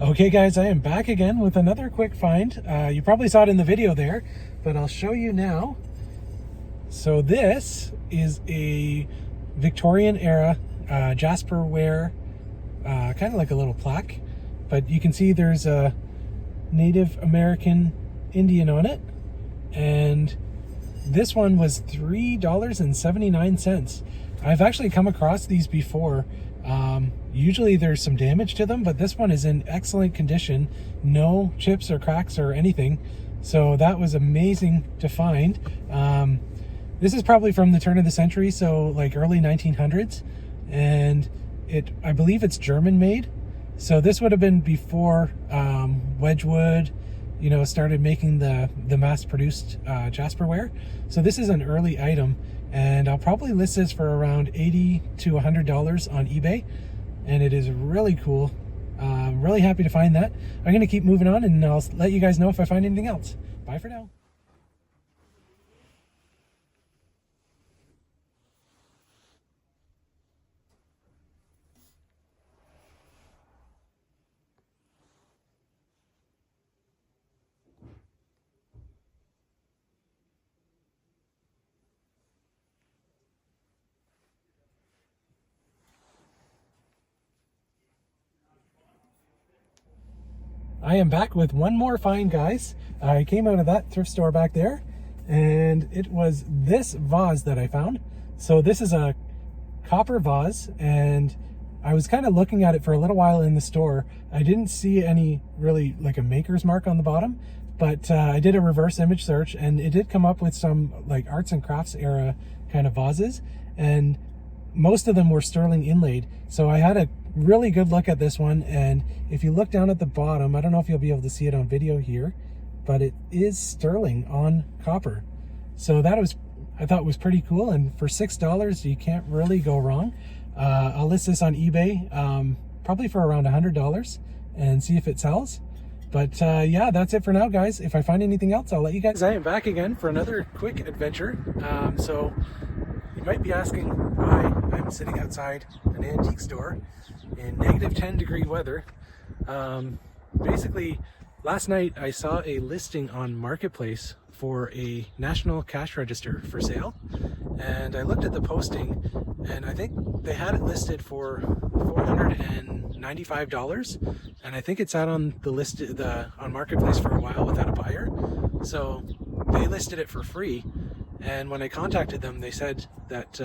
Okay guys, I am back again with another quick find. You probably saw it in the video there, but I'll show you now. So this is a Victorian era Jasperware, kind of like a little plaque, but you can see there's a Native American Indian on it, and this one was $3.79. I've actually come across these before. Usually there's some damage to them, but this one is in excellent condition. No chips or cracks or anything. So that was amazing to find. This is probably from the turn of the century, so like early 1900s. And I believe it's German made. So this would have been before Wedgwood, started making the mass-produced Jasperware. So this is an early item, and I'll probably list this for around $80 to $100 on eBay, and it is really cool. I'm really happy to find that. I'm going to keep moving on, and I'll let you guys know if I find anything else. Bye for now. I am back with one more find, guys. I came out of that thrift store back there, and it was this vase that I found. So this is a copper vase, and I was kind of looking at it for a little while in the store. I didn't see any really like a maker's mark on the bottom, but I did a reverse image search, and it did come up with some like arts and crafts era kind of vases, and most of them were sterling inlaid. So I had a really good look at this one, and if you look down at the bottom, I don't know if you'll be able to see it on video here, but it is sterling on copper. So that I thought was pretty cool, and for $6 you can't really go wrong. I'll list this on eBay probably for around $100 and see if it sells. But yeah, that's it for now, guys. If I find anything else, I'll let you guys. I am back again for another quick adventure. So you might be asking why I'm sitting outside an antique store in negative 10-degree weather. Basically, last night I saw a listing on Marketplace for a National Cash Register for sale, and I looked at the posting, and I think they had it listed for $495, and I think it's out on the on Marketplace for a while without a buyer. So they listed it for free, and when I contacted them, they said that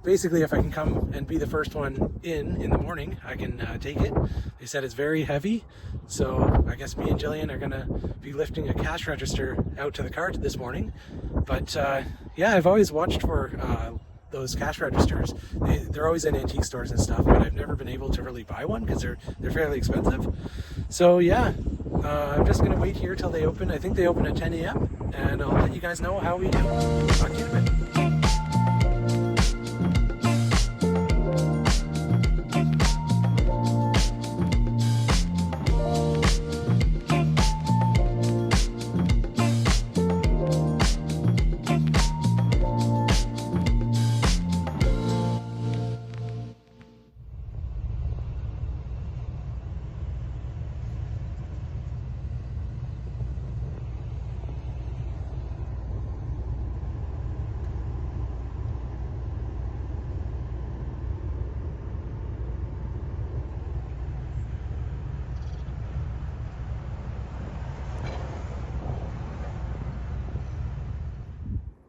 basically if I can come and be the first one in the morning, I can take it. They said it's very heavy, so I guess me and Jillian are gonna be lifting a cash register out to the car this morning. But yeah, I've always watched for those cash registers. They're always in antique stores and stuff, but I've never been able to really buy one because they're fairly expensive. So yeah, I'm just gonna wait here till they open. I think they open at 10 a.m. and I'll let you guys know how we do. Talk to you in a bit.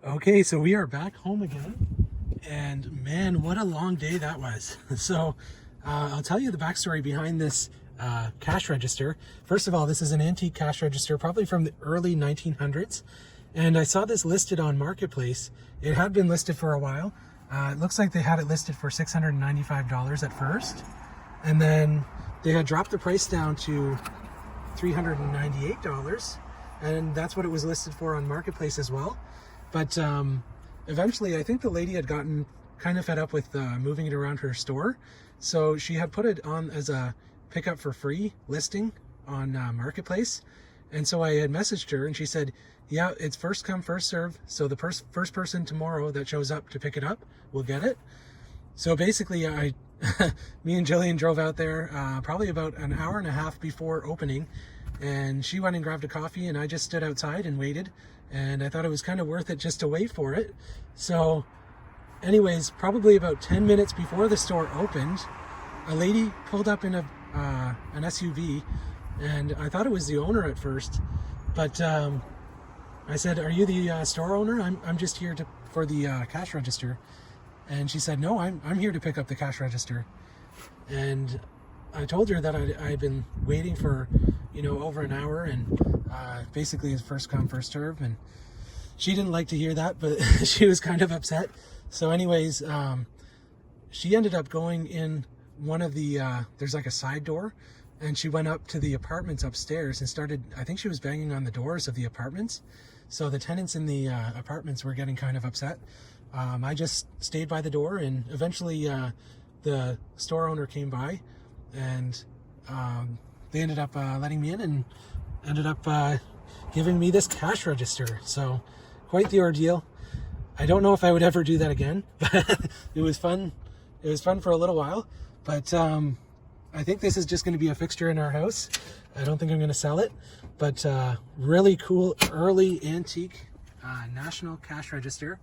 Okay, so we are back home again, and man, what a long day that was. So I'll tell you the backstory behind this cash register. First of all, this is an antique cash register, probably from the early 1900s, and I saw this listed on Marketplace. It had been listed for a while. It looks like they had it listed for $695 at first, and then they had dropped the price down to $398, and that's what it was listed for on Marketplace as well. But eventually, I think the lady had gotten kind of fed up with moving it around her store, so she had put it on as a pick up for free listing on Marketplace. And so I had messaged her, and she said, yeah, it's first come, first serve, so the first person tomorrow that shows up to pick it up will get it. So basically, I me and Jillian drove out there probably about an hour and a half before opening, and she went and grabbed a coffee, and I just stood outside and waited, and I thought it was kind of worth it just to wait for it. So anyways, probably about 10 minutes before the store opened, a lady pulled up in an SUV, and I thought it was the owner at first, but I said, "Are you the store owner? I'm just here for the cash register." And she said, "No, I'm here to pick up the cash register." And I told her that I'd been waiting for, over an hour, and basically it's first come, first serve. And she didn't like to hear that, but she was kind of upset. So anyways, she ended up going in one of the, there's like a side door, and she went up to the apartments upstairs and started, I think she was banging on the doors of the apartments. So the tenants in the apartments were getting kind of upset. I just stayed by the door, and eventually the store owner came by, and they ended up letting me in and ended up giving me this cash register. So quite the ordeal. I don't know if I would ever do that again, but it was fun. It was fun for a little while, but I think this is just going to be a fixture in our house. I don't think I'm going to sell it, but really cool early antique national cash register.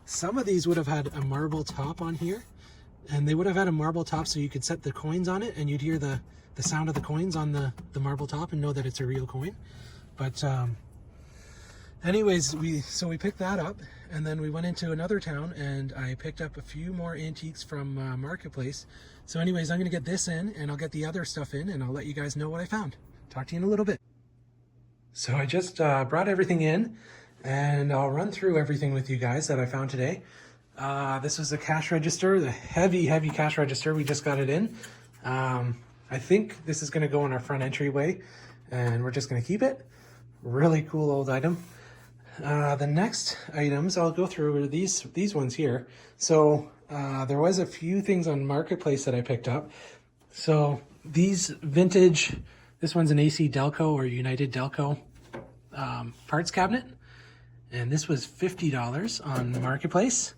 Some of these would have had a marble top on here, and they would have had a marble top so you could set the coins on it and you'd hear the sound of the coins on the marble top and know that it's a real coin. But anyways, we picked that up, and then we went into another town and I picked up a few more antiques from Marketplace. So anyways, I'm gonna get this in, and I'll get the other stuff in, and I'll let you guys know what I found. Talk to you in a little bit. So I just brought everything in, and I'll run through everything with you guys that I found today. This was a cash register, the heavy cash register. We just got it in. I think this is going to go in our front entryway, and we're just going to keep it. Really cool old item. The next items I'll go through are these ones here. So there was a few things on Marketplace that I picked up. So these vintage, this one's an AC Delco or United Delco parts cabinet. And this was $50 on Marketplace.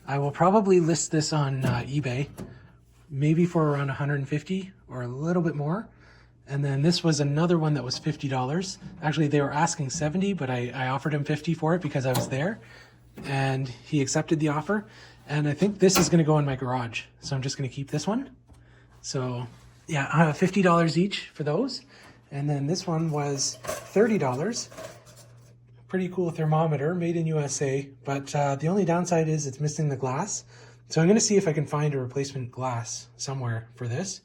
I will probably list this on eBay, maybe for around $150 or a little bit more. And then this was another one that was $50. Actually, they were asking $70, but I offered him $50 for it because I was there, and he accepted the offer. And I think this is going to go in my garage, so I'm just going to keep this one. So yeah, $50 each for those. And then this one was $30. Pretty cool thermometer, made in USA, but the only downside is it's missing the glass. So I'm going to see if I can find a replacement glass somewhere for this.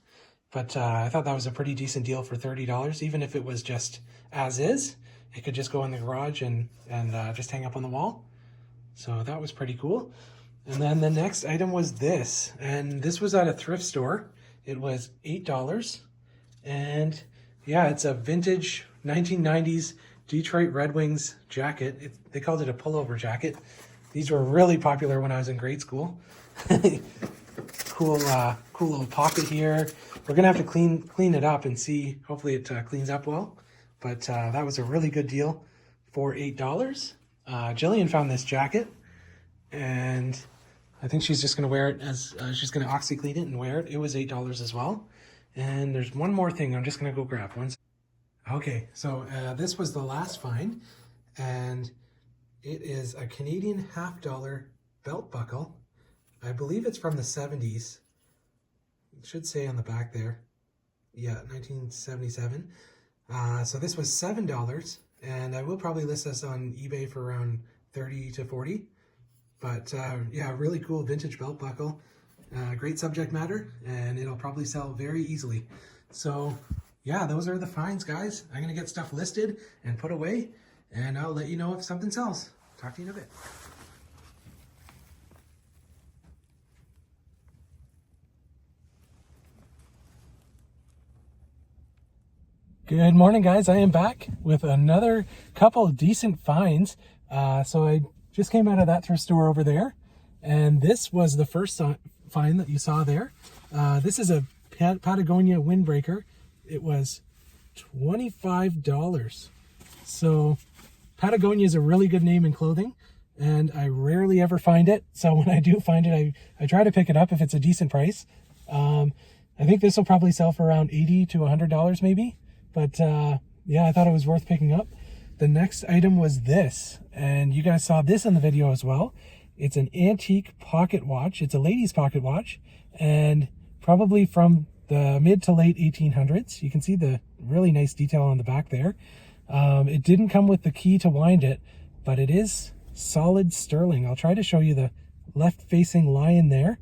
But I thought that was a pretty decent deal for $30, even if it was just as is. It could just go in the garage and just hang up on the wall. So that was pretty cool. And then the next item was this, and this was at a thrift store. It was $8, and yeah, it's a vintage 1990s Detroit Red Wings jacket. They called it a pullover jacket. These were really popular when I was in grade school. Cool little pocket here. We're gonna have to clean it up and see. Hopefully it cleans up well. But that was a really good deal for $8. Jillian found this jacket, and I think she's just gonna wear it as she's gonna OxiClean it and wear it. It was $8 as well. And there's one more thing. I'm just gonna go grab one. Okay, so this was the last find, and it is a Canadian $50 belt buckle. I believe it's from the 70s. It should say on the back there. Yeah, 1977. So this was $7, and I will probably list this on eBay for around 30 to 40. But yeah, really cool vintage belt buckle. Great subject matter, and it'll probably sell very easily. So yeah, those are the finds, guys. I'm gonna get stuff listed and put away, and I'll let you know if something sells. Talk to you in a bit. Good morning, guys. I am back with another couple of decent finds. So I just came out of that thrift store over there, and this was the first find that you saw there. This is a Patagonia windbreaker. It was $25. So Patagonia is a really good name in clothing. and I rarely ever find it. So when I do find it, I try to pick it up if it's a decent price. I think this will probably sell for around $80 to $100 maybe. But yeah, I thought it was worth picking up. The next item was this, and you guys saw this in the video as well. It's an antique pocket watch. It's a lady's pocket watch, and probably from the mid to late 1800s. You can see the really nice detail on the back there. It didn't come with the key to wind it, but it is solid sterling. I'll try to show you the left facing lion there.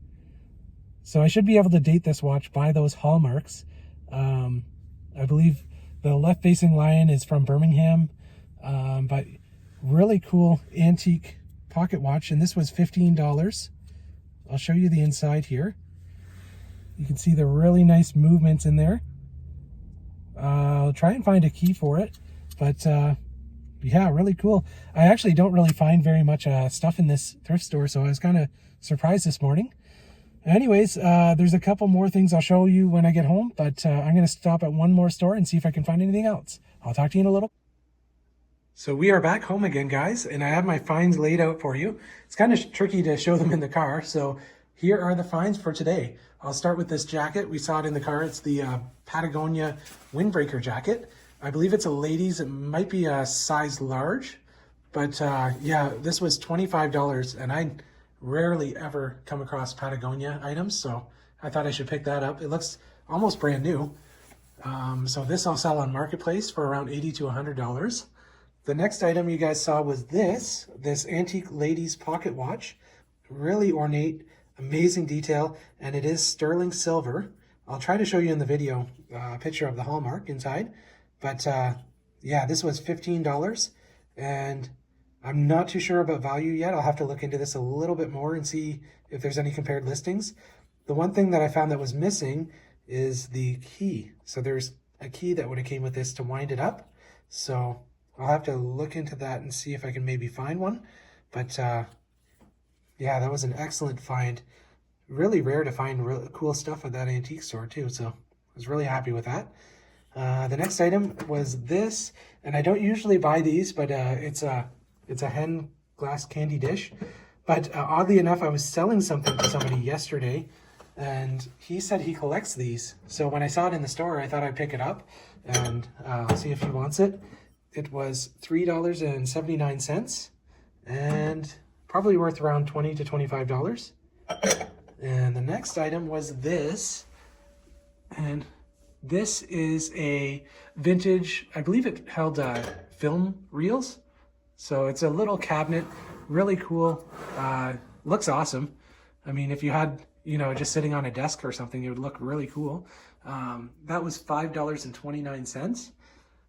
So I should be able to date this watch by those hallmarks. I believe the left facing lion is from Birmingham, but really cool antique pocket watch, and this was $15. I'll show you the inside here. You can see the really nice movements in there. I'll try and find a key for it, but yeah, really cool. I actually don't really find very much stuff in this thrift store, so I was kind of surprised this morning. Anyways, there's a couple more things I'll show you when I get home, but I'm going to stop at one more store and see if I can find anything else. I'll talk to you in a little. So we are back home again, guys, and I have my finds laid out for you. It's kind of tricky to show them in the car, so here are the finds for today. I'll start with this jacket. We saw it in the car. It's the Patagonia windbreaker jacket. I believe it's a ladies. It might be a size large, but yeah, this was $25, and I rarely ever come across Patagonia items, so I thought I should pick that up. It looks almost brand new. So this I'll sell on Marketplace for around $80 to $100. The next item you guys saw was this antique ladies pocket watch. Really ornate, amazing detail, and it is sterling silver. I'll try to show you in the video a picture of the hallmark inside, but yeah, this was $15, and I'm not too sure about value yet. I'll have to look into this a little bit more and see if there's any compared listings. The one thing that I found that was missing is the key. So there's a key that would have came with this to wind it up. So I'll have to look into that and see if I can maybe find one. But yeah, that was an excellent find. Really rare to find really cool stuff at that antique store too. So I was really happy with that. The next item was this, and I don't usually buy these, but it's a hen glass candy dish. But oddly enough, I was selling something to somebody yesterday, and he said he collects these. So when I saw it in the store, I thought I'd pick it up, and I'll see if he wants it. It was $3.79, and probably worth around $20 to $25. And the next item was this, and this is a vintage, I believe it held film reels. So it's a little cabinet, really cool, looks awesome. I mean, if you had, you know, just sitting on a desk or something, it would look really cool. That was $5.29.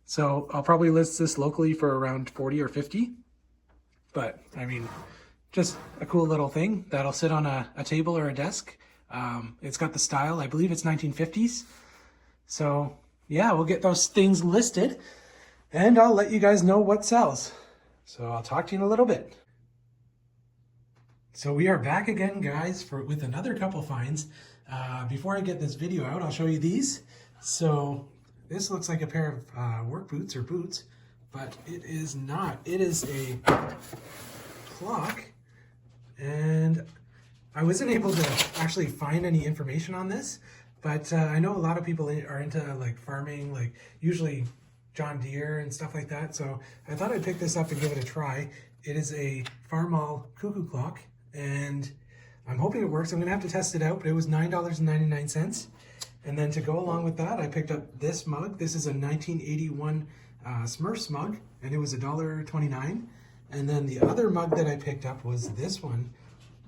So I'll probably list this locally for around 40 or 50. But I mean, just a cool little thing that'll sit on a table or a desk. It's got the style, I believe it's 1950s. So yeah, we'll get those things listed, and I'll let you guys know what sells. So I'll talk to you in a little bit. So we are back again, guys, with another couple finds. Before I get this video out, I'll show you these. So this looks like a pair of work boots or boots, but it is not. It is a clock, and I wasn't able to actually find any information on this, but I know a lot of people are into like farming, like usually John Deere and stuff like that. So I thought I'd pick this up and give it a try. It is a Farmall cuckoo clock, and I'm hoping it works. I'm gonna have to test it out, but it was $9.99. And then to go along with that, I picked up this mug. This is a 1981 Smurfs mug, and it was $1.29. And then the other mug that I picked up was this one,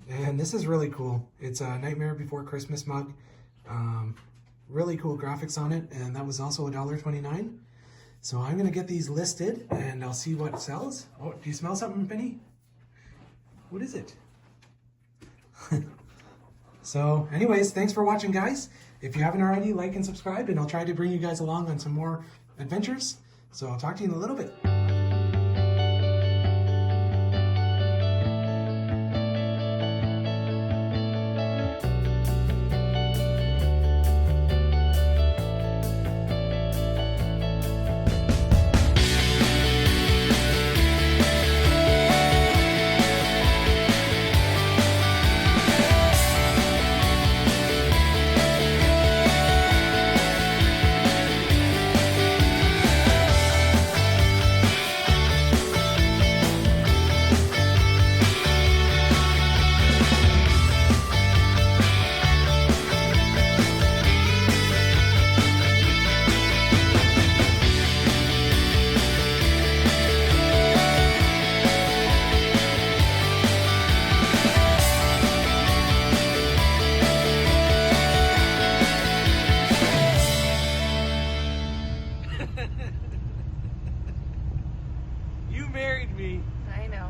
and this is really cool. It's a Nightmare Before Christmas mug. Really cool graphics on it, and that was also $1.29. So I'm gonna get these listed, and I'll see what sells. Oh, do you smell something, Penny? What is it? So anyways, thanks for watching, guys. If you haven't already, like and subscribe, and I'll try to bring you guys along on some more adventures. So I'll talk to you in a little bit. me. I know.